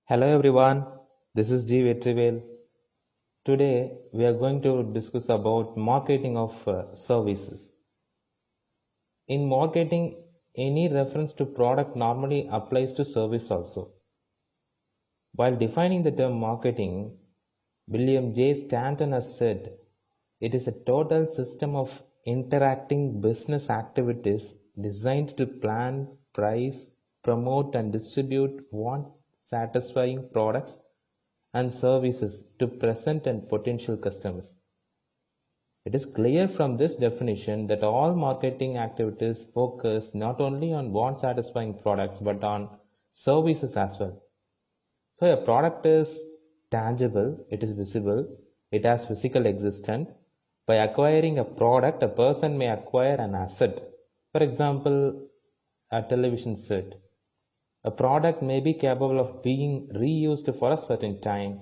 Hello everyone, this is VETRIVEL. Today we are going to discuss about marketing of services. In marketing, any reference to product normally applies to service also. While defining the term marketing, William J. Stanton has said it is a total system of interacting business activities designed to plan, price, promote and distribute want satisfying products and services to present and potential customers. It is clear from this definition that all marketing activities focus not only on want satisfying products but on services as well. So a product is tangible, it is visible, it has physical existence. By acquiring a product, a person may acquire an asset. For example, a television set. A product may be capable of being reused for a certain time.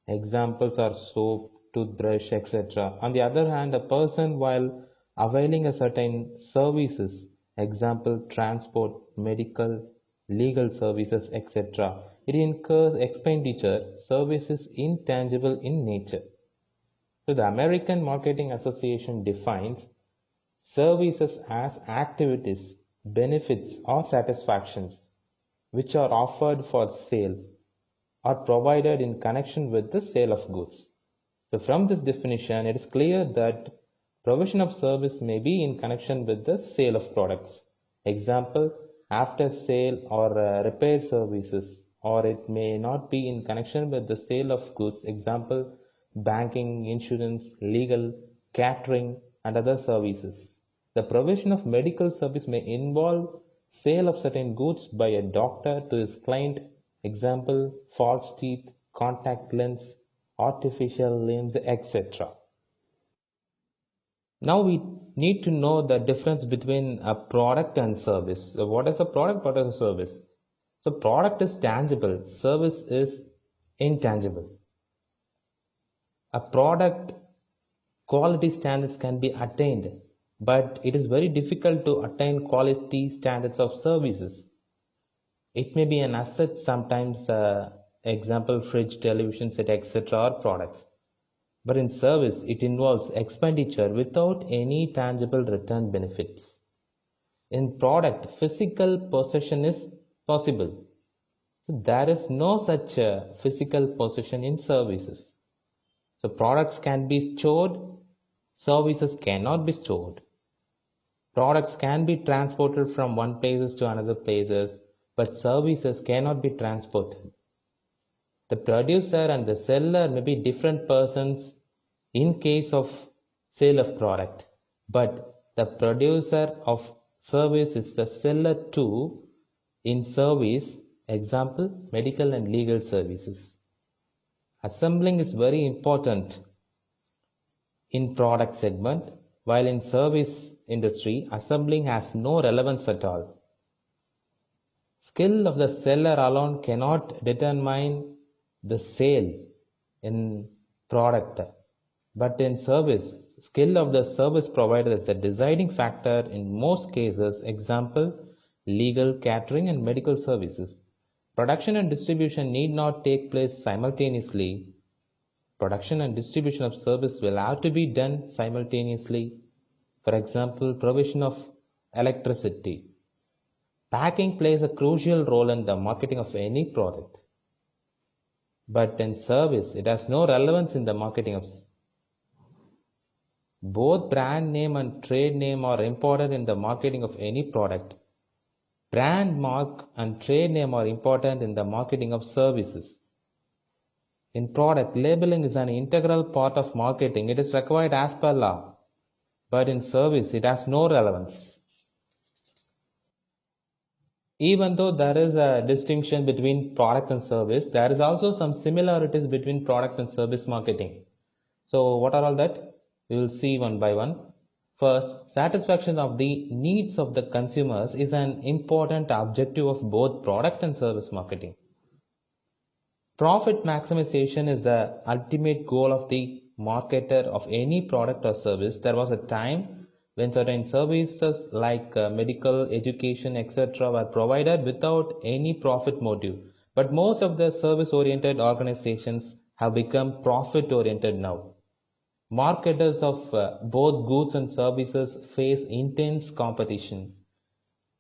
Examples are soap, toothbrush, etc. On the other hand, a person while availing a certain services, example transport, medical, legal services, etc. It incurs expenditure, services intangible in nature. So the American Marketing Association defines services as activities, benefits or satisfactions which are offered for sale or provided in connection with the sale of goods. So from this definition, it is clear that provision of service may be in connection with the sale of products. Example, after sale or repair services, or it may not be in connection with the sale of goods. Example, banking, insurance, legal, catering, and other services. The provision of medical service may involve sale of certain goods by a doctor to his client. Example, false teeth, contact lens, artificial limbs, etc. Now we need to know the difference between a product and service. So what is a product? What is a service? So product is tangible, service is intangible. A product quality standards can be attained, but it is very difficult to attain quality standards of services. It may be an asset, sometimes example fridge, television set, etc. or products. But in service, it involves expenditure without any tangible return benefits. In product, physical possession is possible. So there is no such physical possession in services. So products can be stored, services cannot be stored. Products can be transported from one places to another places, but services cannot be transported. The producer and the seller may be different persons in case of sale of product, but the producer of service is the seller too in service, example, medical and legal services. Assembling is very important in product segment, while in service industry, assembling has no relevance at all. Skill of the seller alone cannot determine the sale in product, but in service, skill of the service provider is the deciding factor in most cases. Example, legal, catering and medical services. Production and distribution need not take place simultaneously. Production and distribution of service will have to be done simultaneously. For example, provision of electricity. Packing plays a crucial role in the marketing of any product. But in service, it has no relevance in the marketing of. Both brand name and trade name are important in the marketing of any product. Brand mark and trade name are important in the marketing of services. In product, labeling is an integral part of marketing. It is required as per law. But in service, it has no relevance. Even though there is a distinction between product and service, there is also some similarities between product and service marketing. So what are all that? We will see one by one. First, satisfaction of the needs of the consumers is an important objective of both product and service marketing. Profit maximization is the ultimate goal of the marketer of any product or service. There was a time when certain services like medical, education, etc. were provided without any profit motive. But most of the service-oriented organizations have become profit-oriented now. Marketers of both goods and services face intense competition.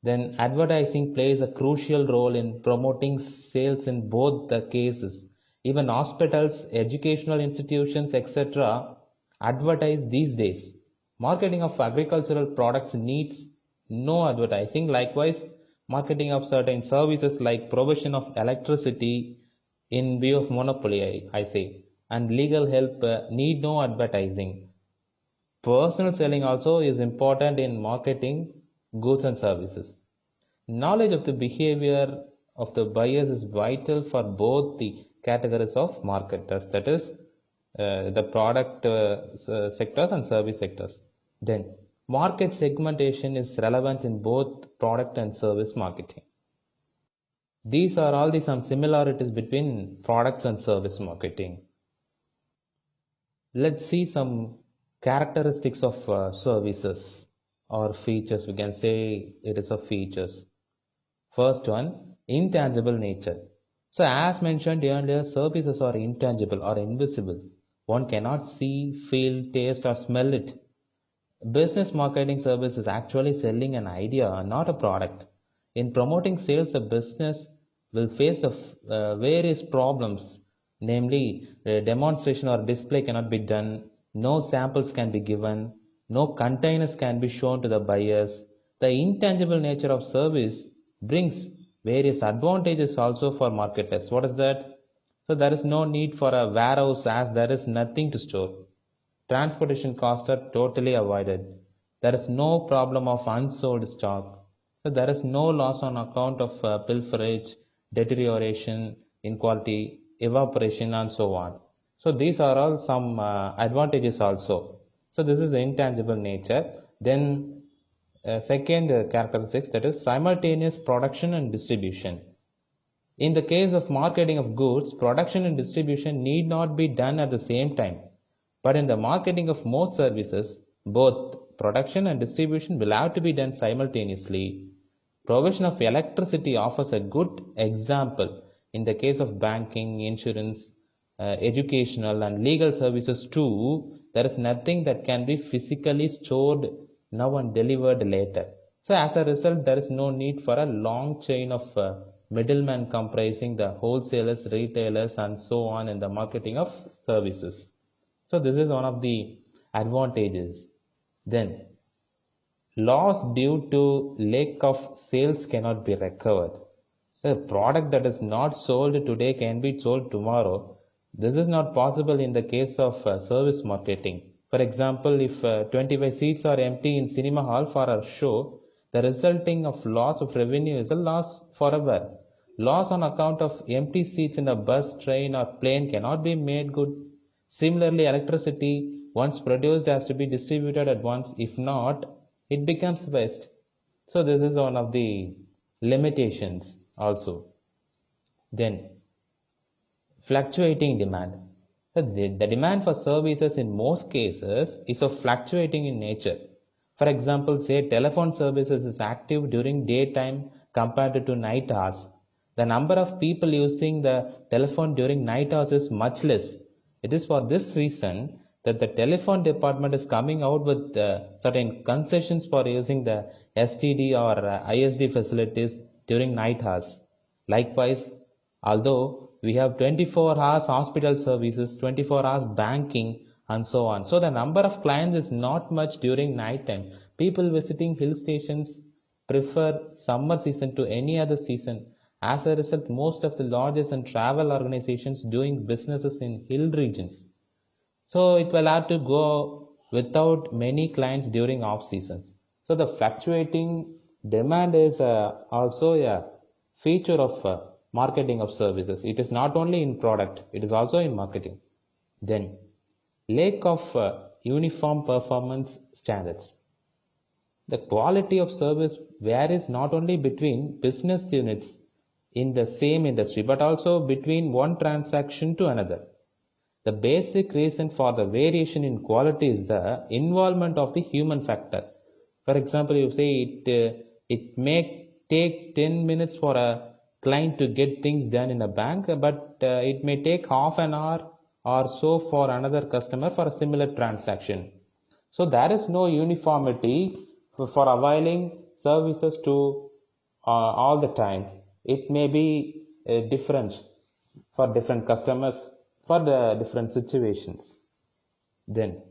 Then advertising plays a crucial role in promoting sales in both the cases. Even hospitals, educational institutions, etc. advertise these days. Marketing of agricultural products needs no advertising. Likewise, marketing of certain services like provision of electricity in view of monopoly, I say, and legal help need no advertising. Personal selling also is important in marketing goods and services. Knowledge of the behavior of the buyers is vital for both the categories of marketers, that is, the product sectors and service sectors. Then, market segmentation is relevant in both product and service marketing. These are all the some similarities between products and service marketing. Let's see some characteristics of services or features. We can say it is a features. First one, intangible nature. So as mentioned earlier, services are intangible or invisible. One cannot see, feel, taste or smell it. Business marketing service is actually selling an idea, not a product. In promoting sales, a business will face the various problems, namely demonstration or display cannot be done, no samples can be given, no containers can be shown to the buyers. The intangible nature of service brings various advantages also for marketers. What is that? So there is no need for a warehouse as there is nothing to store. Transportation costs are totally avoided. There is no problem of unsold stock. So there is no loss on account of pilferage, deterioration, inequality, evaporation and so on. So these are all some advantages also. So this is the intangible nature. Then second characteristic, that is simultaneous production and distribution. In the case of marketing of goods, production and distribution need not be done at the same time. But in the marketing of most services, both production and distribution will have to be done simultaneously. Provision of electricity offers a good example. In the case of banking, insurance, educational and legal services too, there is nothing that can be physically stored now and delivered later. So as a result, there is no need for a long chain of middlemen comprising the wholesalers, retailers and so on in the marketing of services. So this is one of the advantages. Then, loss due to lack of sales cannot be recovered. A product that is not sold today can be sold tomorrow. This is not possible in the case of service marketing. For example, if 25 seats are empty in cinema hall for a show, the resulting of loss of revenue is a loss forever. Loss on account of empty seats in a bus, train or plane cannot be made good. Similarly, electricity once produced has to be distributed at once. If not, it becomes waste. So this is one of the limitations also. Then, fluctuating demand. The demand for services in most cases is of fluctuating in nature. For example, say telephone services is active during daytime compared to night hours. The number of people using the telephone during night hours is much less. It is for this reason that the telephone department is coming out with certain concessions for using the STD or ISD facilities during night hours. Likewise, although we have 24 hours hospital services, 24 hours banking and so on. So the number of clients is not much during night time. People visiting hill stations prefer summer season to any other season. As a result, most of the lodges and travel organizations doing businesses in hill regions. So it will have to go without many clients during off seasons. So the fluctuating demand is also a feature of marketing of services. It is not only in product, it is also in marketing. Then, lack of uniform performance standards. The quality of service varies not only between business units in the same industry, but also between one transaction to another. The basic reason for the variation in quality is the involvement of the human factor. For example, you say it may take 10 minutes for a client to get things done in a bank, but it may take half an hour or so for another customer for a similar transaction. So there is no uniformity for availing services to all the time. It may be different for different customers for the different situations. Then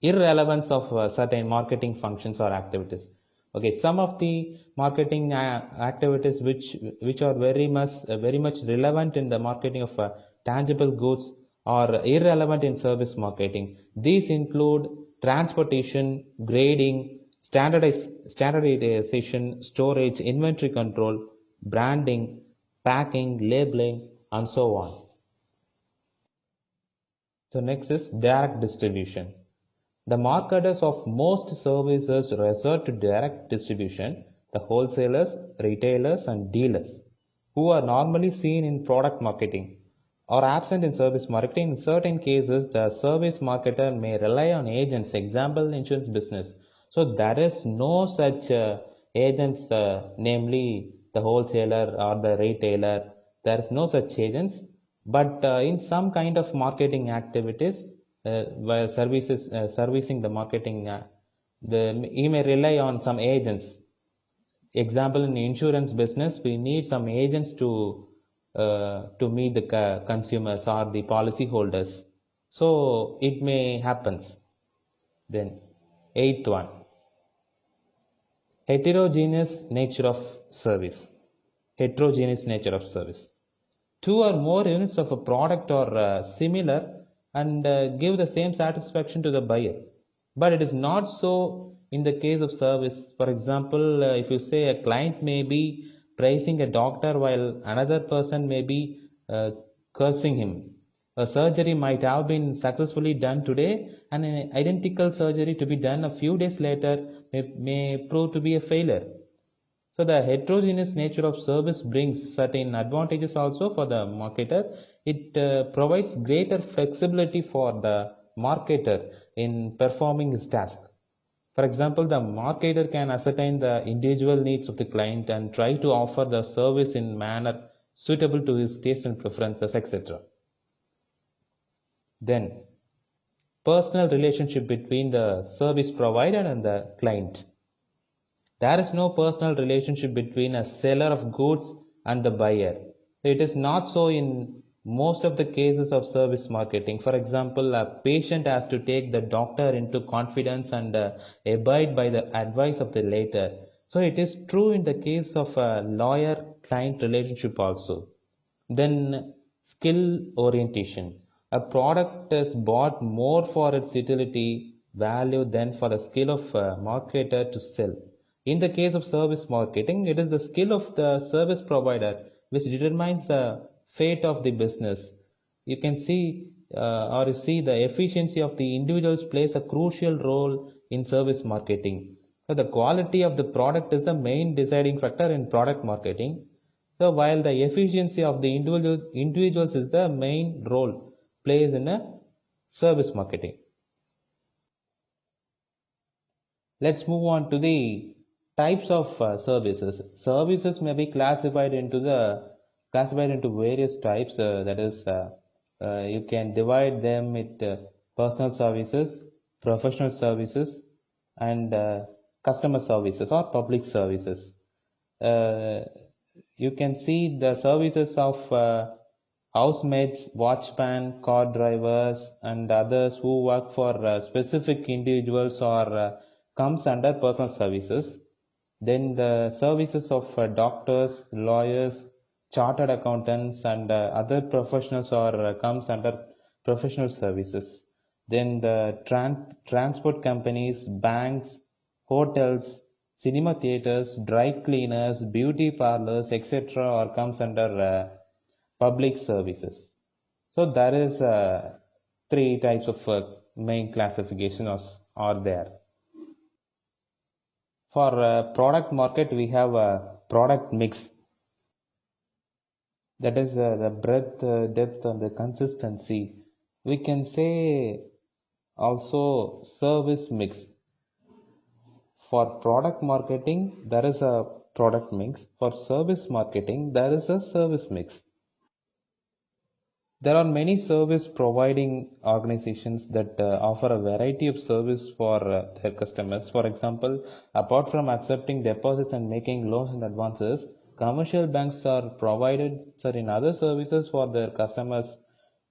irrelevance of certain marketing functions or activities. Okay, some of the marketing activities which are very much relevant in the marketing of tangible goods are irrelevant in service marketing. These include transportation, grading, standardization, storage, inventory control, branding, packing, labeling, and so on. So next is direct distribution. The marketers of most services resort to direct distribution, the wholesalers, retailers, and dealers, who are normally seen in product marketing or absent in service marketing. In certain cases, the service marketer may rely on agents, example, insurance business. So there is no such agents, namely the wholesaler or the retailer. There is no such agents, but in some kind of marketing activities, where services servicing the marketing, you may rely on some agents. Example, in insurance business, we need some agents to meet the consumers or the policy holders. So it may happens. Then eighth one, heterogeneous nature of service. Heterogeneous nature of service. Two or more units of a product are similar and give the same satisfaction to the buyer, but it is not so in the case of service. For example, if you say a client may be praising a doctor while another person may be cursing him. A surgery might have been successfully done today, and an identical surgery to be done a few days later may prove to be a failure. So the heterogeneous nature of service brings certain advantages also for the marketer. It provides greater flexibility for the marketer in performing his task. For example, the marketer can ascertain the individual needs of the client and try to offer the service in manner suitable to his taste and preferences, etc. Then, personal relationship between the service provider and the client. There is no personal relationship between a seller of goods and the buyer. It is not so in most of the cases of service marketing. For example, a patient has to take the doctor into confidence and abide by the advice of the latter. So it is true in the case of a lawyer-client relationship also. Then skill orientation. A product is bought more for its utility value than for the skill of a marketer to sell. In the case of service marketing, it is the skill of the service provider which determines the fate of the business. You can see or you see the efficiency of the individuals plays a crucial role in service marketing. So the quality of the product is the main deciding factor in product marketing. So while the efficiency of the individuals is the main role plays in a service marketing. Let's move on to the types of services. Services may be classified into various types. That is, you can divide them into personal services, professional services, and customer services or public services. You can see the services of housemaids, watchmen, car drivers, and others who work for specific individuals or comes under personal services. Then the services of doctors, lawyers, chartered accountants, and other professionals or comes under professional services. Then the transport companies, banks, hotels, cinema theaters, dry cleaners, beauty parlors, etc. or comes under public services. So there is three types of main classifications are there. For product market, we have a product mix. That is the breadth, depth, and the consistency. We can say also service mix. For product marketing, there is a product mix. For service marketing, there is a service mix. There are many service providing organizations that offer a variety of service for their customers. For example, apart from accepting deposits and making loans and advances, commercial banks are provided certain other services for their customers,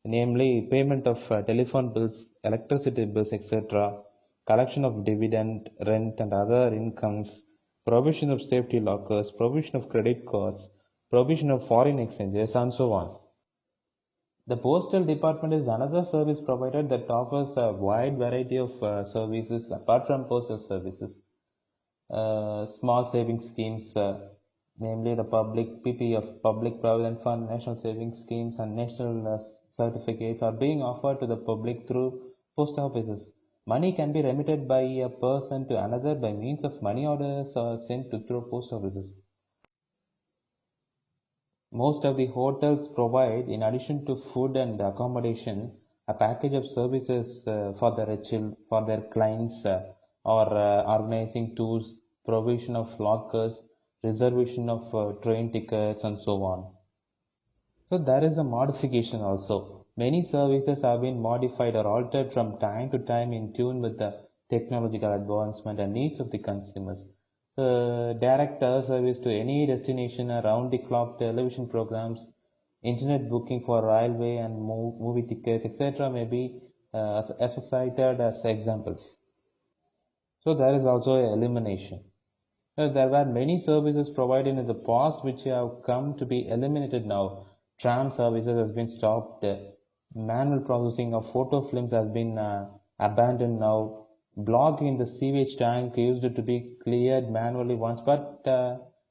namely payment of telephone bills, electricity bills, etc., collection of dividend, rent, and other incomes, provision of safety lockers, provision of credit cards, provision of foreign exchanges, and so on. The postal department is another service provider that offers a wide variety of services apart from postal services. Small savings schemes, namely the public PPF, Public Provident Fund, National Savings Schemes, and National certificates are being offered to the public through post offices. Money can be remitted by a person to another by means of money orders or sent to through post offices. Most of the hotels provide, in addition to food and accommodation, a package of services for their clients, or organizing tours, provision of lockers, reservation of train tickets, and so on. So there is a modification also. Many services have been modified or altered from time to time in tune with the technological advancement and needs of the consumers. Direct service to any destination, around the clock television programs, internet booking for railway and movie tickets, etc. may be cited as examples. So there is also a elimination. There were many services provided in the past which have come to be eliminated now. Tram services has been stopped. Manual processing of photo films has been abandoned now. Block in the sewage tank used to be cleared manually once, but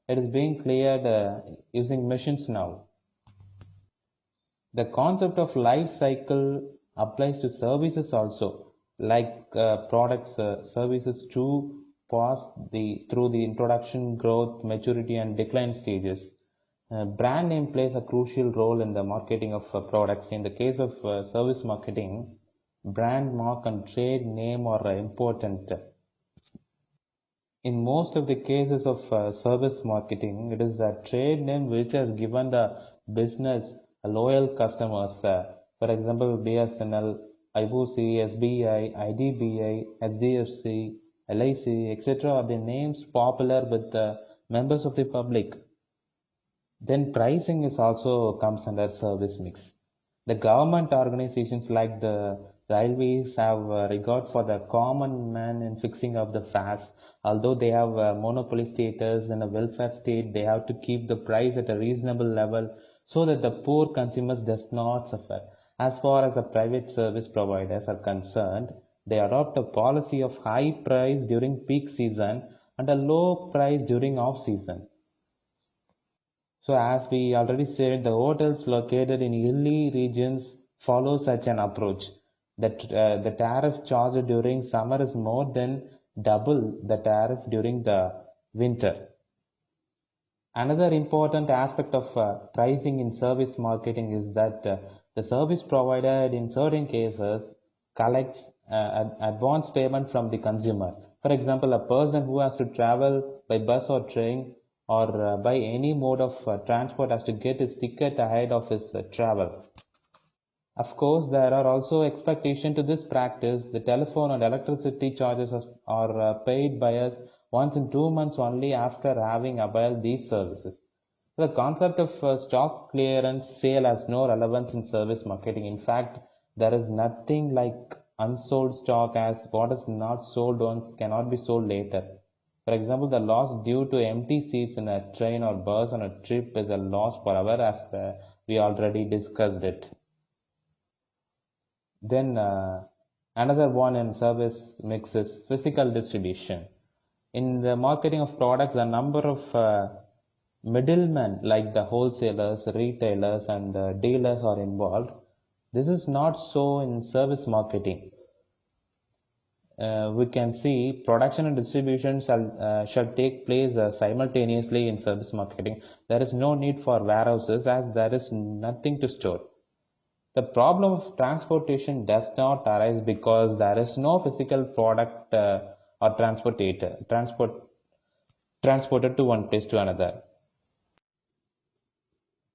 it is being cleared using machines now. The concept of life cycle applies to services also, like products, services to pass through the introduction, growth, maturity, and decline stages. Brand name plays a crucial role in the marketing of products. In the case of service marketing, brand mark and trade name are important. In most of the cases of service marketing, it is the trade name which has given the business loyal customers. For example, BSNL, IOC, SBI, IDBI, HDFC, LIC, etc. are the names popular with the members of the public. Then pricing is also comes under service mix. The government organizations like the railways have regard for the common man in fixing up the fares. Although they have monopoly status in a welfare state, they have to keep the price at a reasonable level so that the poor consumers does not suffer. As far as the private service providers are concerned, they adopt a policy of high price during peak season and a low price during off season. So as we already said, the hotels located in hilly regions follow such an approach. The tariff charged during summer is more than double the tariff during the winter. Another important aspect of pricing in service marketing is that the service provider in certain cases collects advance payment from the consumer. For example, a person who has to travel by bus or train or by any mode of transport has to get his ticket ahead of his travel. Of course, there are also expectations to this practice. The telephone and electricity charges are paid by us once in 2 months only after having availed these services. The concept of stock clearance sale has no relevance in service marketing. In fact, there is nothing like unsold stock, as what is not sold once cannot be sold later. For example, the loss due to empty seats in a train or bus on a trip is a loss forever, as we already discussed it. Then another one in service mix is physical distribution. In the marketing of products, a number of middlemen like the wholesalers, retailers, and dealers are involved. This is not so in service marketing. We can see production and distribution shall take place simultaneously in service marketing. There is no need for warehouses as there is nothing to store. The problem of transportation does not arise because there is no physical product or transport. transported to one place to another.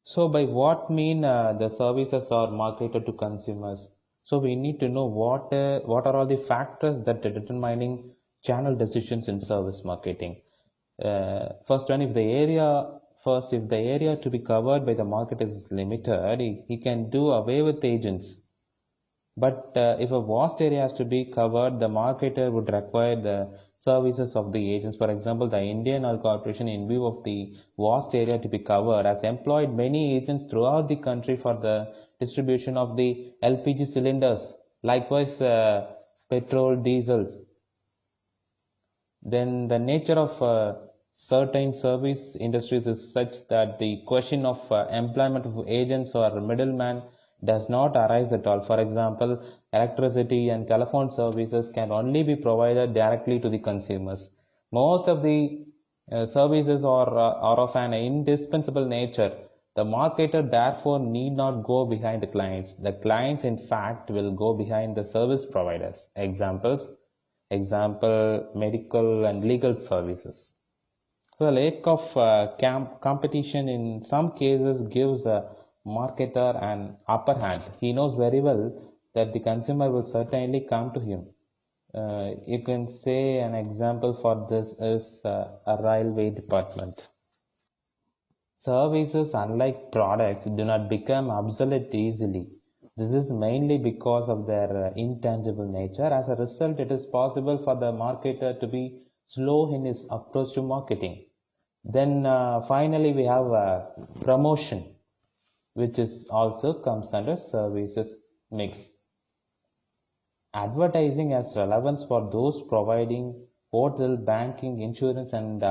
So by what mean the services are marketed to consumers? So we need to know what are all the factors that are determining channel decisions in service marketing. First one, if the area to be covered by the market is limited, he can do away with agents. But if a vast area has to be covered, the marketer would require the services of the agents. For example, the Indian Oil Corporation, in view of the vast area to be covered, has employed many agents throughout the country for the distribution of the LPG cylinders. Likewise, petrol, diesels. Then the nature of certain service industries is such that the question of employment of agents or middlemen does not arise at all. For example, electricity and telephone services can only be provided directly to the consumers. Most of the services are of an indispensable nature. The marketer therefore need not go behind the clients. The clients in fact will go behind the service providers. Example, medical and legal services. So the lack of competition in some cases gives the marketer an upper hand. He knows very well that the consumer will certainly come to him. You can say an example for this is a railway department. Services, unlike products, do not become obsolete easily. This is mainly because of their intangible nature. As a result, it is possible for the marketer to be slow in his approach to marketing. Then finally, we have promotion, which is also comes under services mix. Advertising has relevance for those providing hotel, banking, insurance, and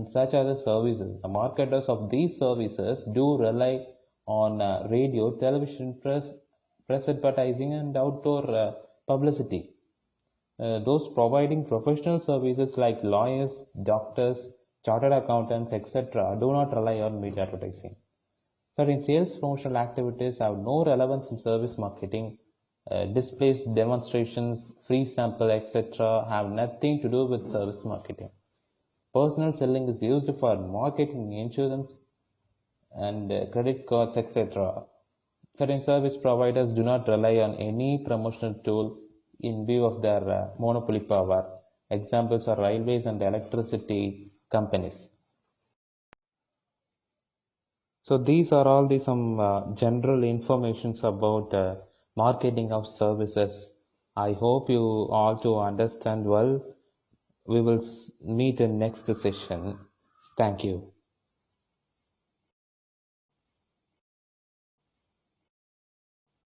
such other services. The marketers of these services do rely on radio, television, press advertising, and outdoor publicity. Those providing professional services like lawyers, doctors, chartered accountants, etc., do not rely on media advertising. Certain sales promotional activities have no relevance in service marketing. Displays, demonstrations, free sample, etc., have nothing to do with service marketing. Personal selling is used for marketing insurance and credit cards, etc. Certain service providers do not rely on any promotional tool in view of their monopoly power. Examples are railways and electricity companies. So these are all the some general informations about marketing of services. I hope you all to understand well. We will meet in next session. Thank you.